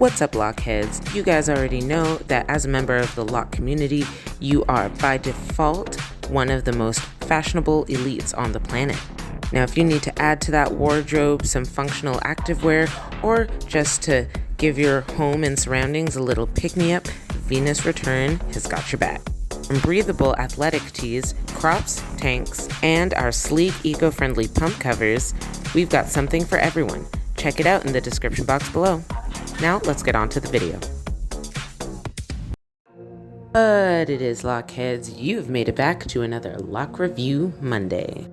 What's up, locheads? You guys already know that as a member of the lock community, you are by default one of the most fashionable elites on the planet. Now, if you need to add to that wardrobe some functional activewear, or just to give your home and surroundings a little pick-me-up, Venus Return has got your back. From breathable athletic tees, crops, tanks, and our sleek eco-friendly pump covers, we've got something for everyone. Check it out in the description box below. Now, let's get on to the video. But it is, locheads, you've made it back to another Lock Review Monday.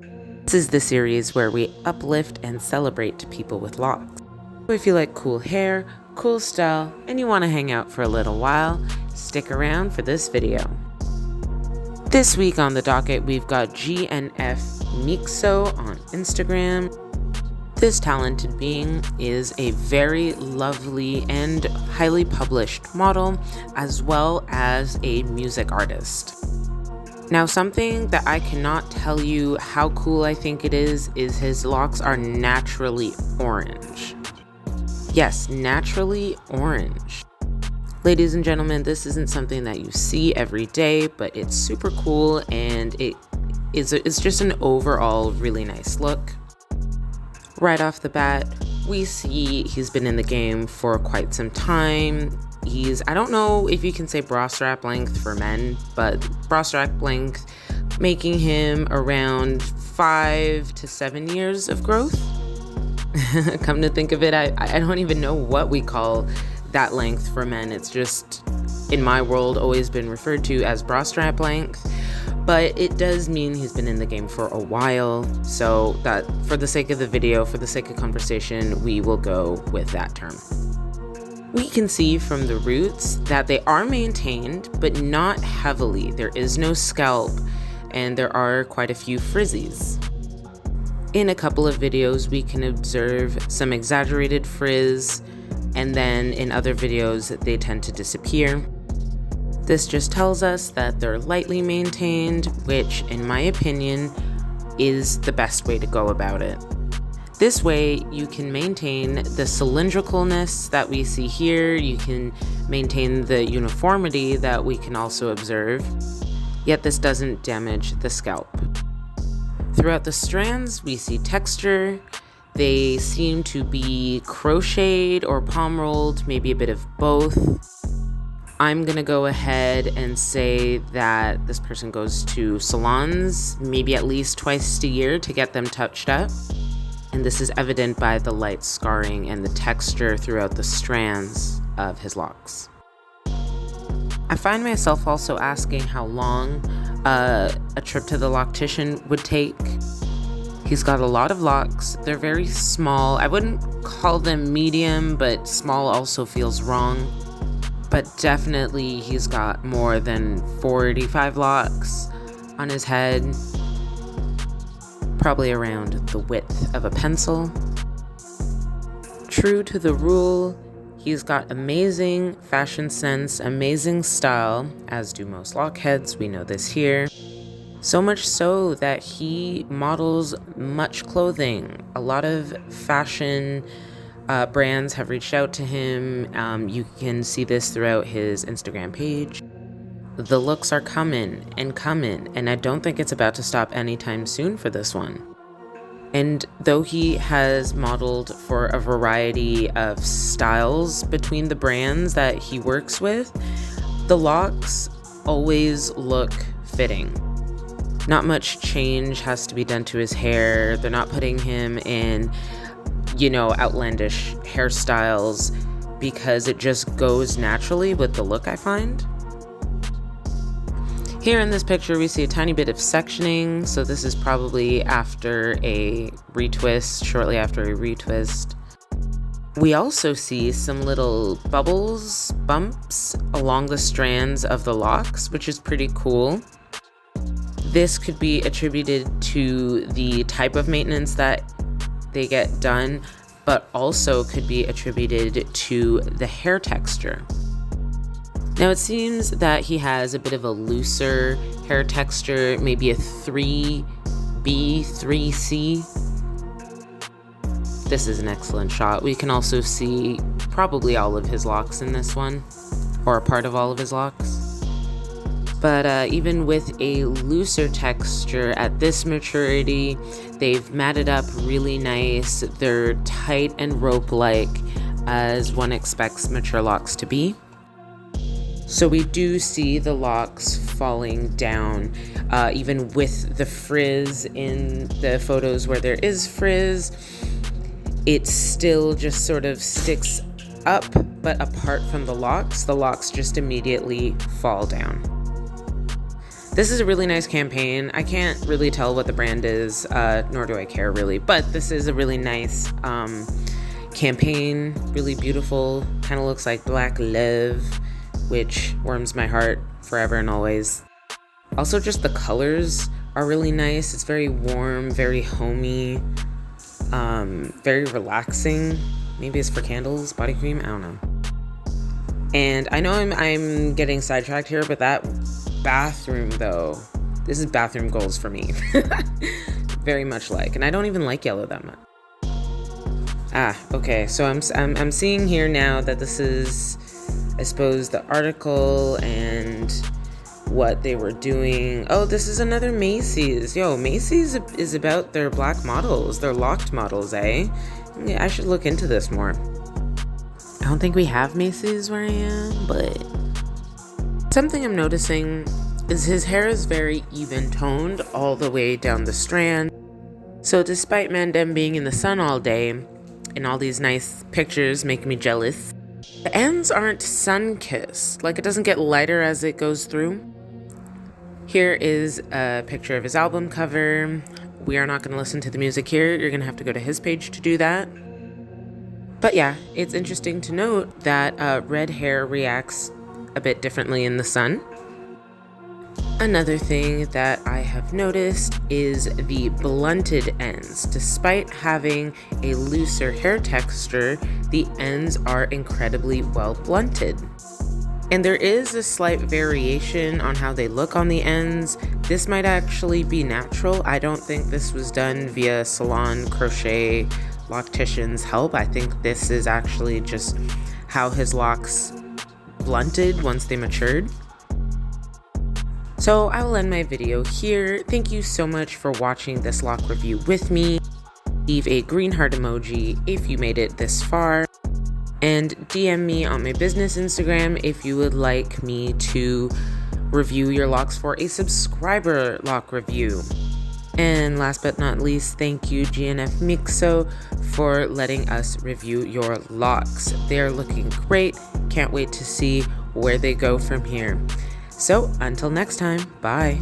This is the series where we uplift and celebrate people with locks. So if you like cool hair, cool style, and you want to hang out for a little while, stick around for this video. This week on the docket, we've got Gnf Mixxo on Instagram. This talented being is a very lovely and highly published model, as well as a music artist. Now, something that I cannot tell you how cool I think it is his locks are naturally orange. Yes, naturally orange. Ladies and gentlemen, this isn't something that you see every day, but it's super cool, and it's just an overall really nice look. Right off the bat, we see he's been in the game for quite some time. I don't know if you can say bra strap length for men, but bra strap length, making him around 5 to 7 years of growth. Come to think of it, I don't even know what we call that length for men. It's just, in my world, always been referred to as bra strap length. But it does mean he's been in the game for a while, so that for the sake of the video, for the sake of conversation, we will go with that term. We can see from the roots that they are maintained, but not heavily. There is no scalp, and there are quite a few frizzies. In a couple of videos, we can observe some exaggerated frizz, and then in other videos, they tend to disappear. This just tells us that they're lightly maintained, which, in my opinion, is the best way to go about it. This way, you can maintain the cylindricalness that we see here, you can maintain the uniformity that we can also observe, yet this doesn't damage the scalp. Throughout the strands, we see texture. They seem to be crocheted or palm rolled, maybe a bit of both. I'm gonna go ahead and say that this person goes to salons maybe at least twice a year to get them touched up. And this is evident by the light scarring and the texture throughout the strands of his locks. I find myself also asking how long a trip to the loctician would take. He's got a lot of locks. They're very small. I wouldn't call them medium, but small also feels wrong. But definitely he's got more than 45 locks on his head, probably around the width of a pencil. True to the rule, he's got amazing fashion sense, amazing style, as do most locheads, we know this here. So much so that he models much clothing. A lot of fashion brands have reached out to him. You can see this throughout his Instagram page. The looks are coming, and I don't think it's about to stop anytime soon for this one. And though he has modeled for a variety of styles between the brands that he works with, the locks always look fitting. Not much change has to be done to his hair. They're not putting him in, outlandish hairstyles, because it just goes naturally with the look, I find. Here in this picture, we see a tiny bit of sectioning, so this is probably after a retwist, shortly after a retwist. We also see some little bubbles, bumps along the strands of the locks, which is pretty cool. This could be attributed to the type of maintenance that they get done, but also could be attributed to the hair texture. Now, it seems that he has a bit of a looser hair texture, maybe a 3B, 3C. This is an excellent shot. We can also see probably all of his locks in this one, or a part of all of his locks. But even with a looser texture at this maturity, they've matted up really nice. They're tight and rope-like, as one expects mature locks to be. So we do see the locks falling down, even with the frizz in the photos where there is frizz. It still just sort of sticks up, but apart from the locks just immediately fall down. This is a really nice campaign. I can't really tell what the brand is, nor do I care really, but this is a really nice campaign, really beautiful, kind of looks like black love, which warms my heart forever and always. Also, just the colors are really nice. It's very warm, very homey, very relaxing. Maybe it's for candles, body cream, I don't know. And I know I'm getting sidetracked here, but that bathroom though, this is bathroom goals for me. Very much like, and I don't even like yellow that much. Okay, so I'm seeing here now that this is, I suppose, the article and what they were doing. Oh, this is another Macy's. Yo, Macy's is about their black models, their locked models, eh? Yeah, I should look into this more. I don't think we have Macy's where I am, but something I'm noticing is his hair is very even toned all the way down the strand. So despite Mandem being in the sun all day and all these nice pictures make me jealous, the ends aren't sun-kissed. Like, it doesn't get lighter as it goes through. Here is a picture of his album cover. We are not going to listen to the music here. You're going to have to go to his page to do that. But yeah, it's interesting to note that red hair reacts a bit differently in the sun. Another thing that I have noticed is the blunted ends. Despite having a looser hair texture, the ends are incredibly well blunted. And there is a slight variation on how they look on the ends. This might actually be natural. I don't think this was done via salon crochet loctician's help. I think this is actually just how his locks blunted once they matured. So I will end my video here. Thank you so much for watching this lock review with me. Leave a green heart emoji if you made it this far. And DM me on my business Instagram if you would like me to review your locks for a subscriber lock review. And last but not least, thank you Gnf Mixxo for letting us review your locks. They're looking great. Can't wait to see where they go from here. So until next time, bye.